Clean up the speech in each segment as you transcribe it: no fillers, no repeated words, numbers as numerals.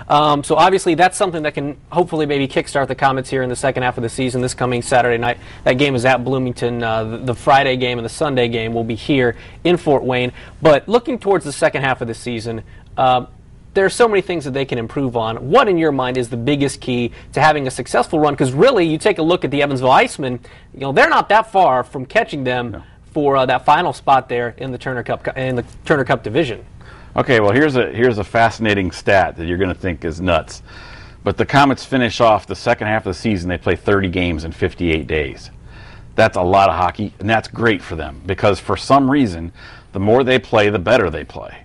So obviously that's something that can hopefully maybe kickstart the Komets here in the second half of the season this coming Saturday night. That game is at Bloomington. The Friday game and the Sunday game will be here in Fort Wayne. But looking towards the second half of the season, there are so many things that they can improve on. What, in your mind, is the biggest key to having a successful run? Because really, you take a look at the Evansville Icemen, they're not that far from catching them for that final spot there in the Turner Cup division. Okay, well, here's a fascinating stat that you're going to think is nuts. But the Komets finish off the second half of the season. They play 30 games in 58 days. That's a lot of hockey, and that's great for them because for some reason, the more they play, the better they play.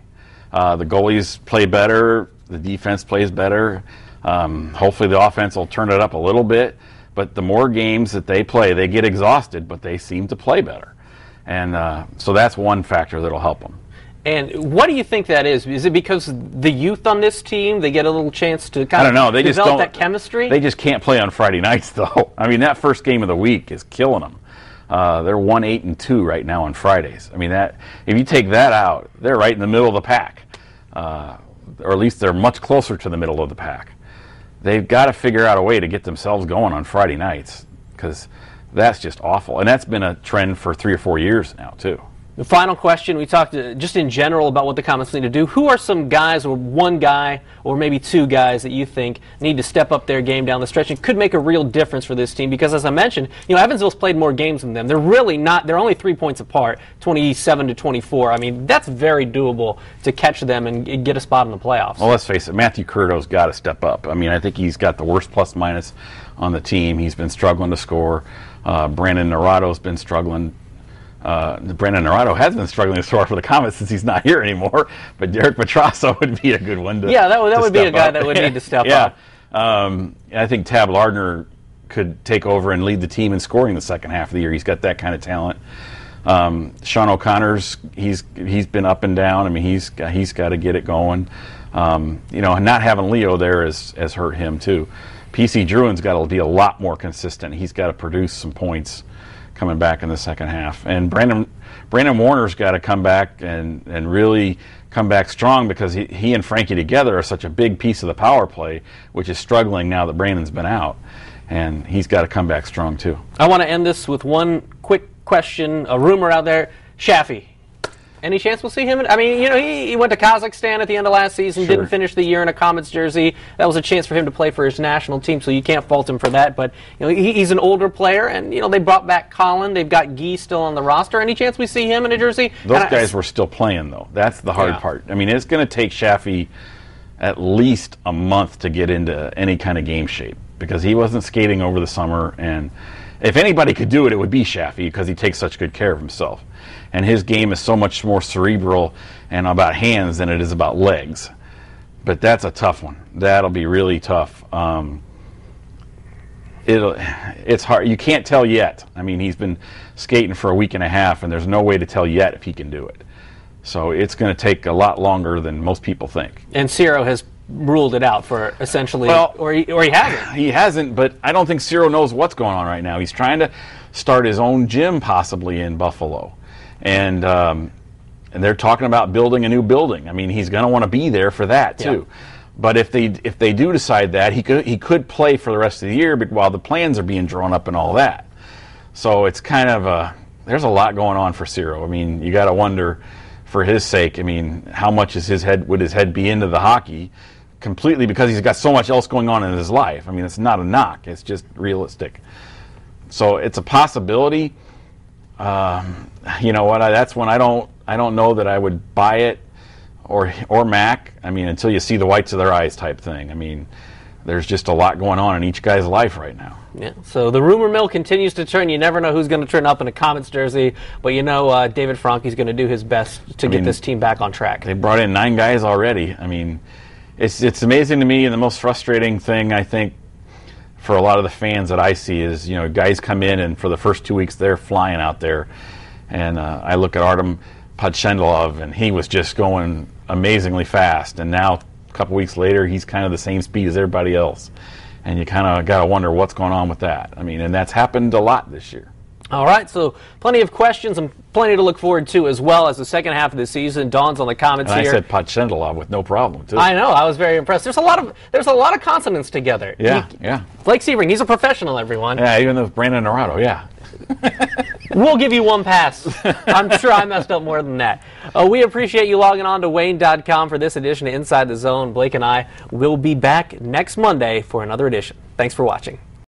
The goalies play better, the defense plays better. Hopefully the offense will turn it up a little bit, but the more games that they play, they get exhausted, but they seem to play better. And so that's one factor that'll help them. And what do you think that is? Is it because the youth on this team, they get a little chance to kind of develop that chemistry? They just can't play on Friday nights, though. I mean, that first game of the week is killing them. They're 1-8-2 right now on Fridays. I mean, that if you take that out, they're right in the middle of the pack, or at least they're much closer to the middle of the pack. They've got to figure out a way to get themselves going on Friday nights because that's just awful, and that's been a trend for 3 or 4 years now too. The final question, we talked just in general about what the Komets need to do. Who are some guys, or one guy, or maybe two guys that you think need to step up their game down the stretch and could make a real difference for this team? Because as I mentioned, Evansville's played more games than them. They're really not, they're only 3 points apart, 27-24. I mean, that's very doable to catch them and get a spot in the playoffs. Well, let's face it, Matthew Curto's got to step up. I mean, I think he's got the worst plus-minus on the team. He's been struggling to score. Brandon Naurado's been struggling. Brandon Naurado has been struggling to score for the Komets since he's not here anymore, but Derek Petrasso would be a good one to that would be a guy that would need to step up. I think Tab Lardner could take over and lead the team in scoring the second half of the year. He's got that kind of talent. Sean O'Connor's he's been up and down. I mean, he's got to get it going. Not having Leo there has hurt him too. PC Druin's got to be a lot more consistent. He's got to produce some points coming back in the second half. And Brandon Warner's got to come back and really come back strong because he and Frankie together are such a big piece of the power play, which is struggling now that Brandon's been out. And he's got to come back strong too. I want to end this with one quick question, a rumor out there. Shaffy. Any chance we'll see him? I mean, he went to Kazakhstan at the end of last season, didn't finish the year in a Komets jersey. That was a chance for him to play for his national team, so you can't fault him for that. But he's an older player, and they brought back Colin. They've got Guy still on the roster. Any chance we see him in a jersey? Those guys were still playing, though. That's the hard part. I mean, it's going to take Shaffy at least a month to get into any kind of game shape because he wasn't skating over the summer. And if anybody could do it, it would be Shaffy because he takes such good care of himself. And his game is so much more cerebral and about hands than it is about legs. But that's a tough one. That'll be really tough. It's hard. You can't tell yet. I mean, he's been skating for a week and a half, and there's no way to tell yet if he can do it. So it's going to take a lot longer than most people think. And Ciro has ruled it out for essentially, or he hasn't. He hasn't, but I don't think Ciro knows what's going on right now. He's trying to start his own gym possibly in Buffalo. And they're talking about building a new building. I mean, he's going to want to be there for that too. Yeah. But if they do decide that, he could play for the rest of the year while the plans are being drawn up and all that. So it's kind of there's a lot going on for Ciro. I mean, you got to wonder for his sake. I mean, how much would his head be into the hockey completely because he's got so much else going on in his life. I mean, it's not a knock. It's just realistic. So it's a possibility. You know what? That's when I don't know that I would buy it or Mac. I mean, until you see the whites of their eyes type thing. I mean, there's just a lot going on in each guy's life right now. Yeah. So the rumor mill continues to turn. You never know who's going to turn up in a Komets jersey, but David Franke's going to do his best to get this team back on track. They brought in 9 guys already. I mean, it's amazing to me, and the most frustrating thing I think for a lot of the fans that I see is, guys come in and for the first 2 weeks they're flying out there. And I look at Artem Podshendlov, and he was just going amazingly fast. And now, a couple weeks later, he's kind of the same speed as everybody else. And you kind of got to wonder what's going on with that. I mean, and that's happened a lot this year. All right, so plenty of questions and plenty to look forward to as well as the second half of the season dawns on the Komets and here. I said Pachendolov with no problem too. I know, I was very impressed. There's a lot of consonants together. Yeah. Blake Sebring, he's a professional, everyone. Yeah, even though Brandon Naruto, yeah. We'll give you one pass. I'm sure I messed up more than that. We appreciate you logging on to Wayne.com for this edition of Inside the Zone. Blake and I will be back next Monday for another edition. Thanks for watching.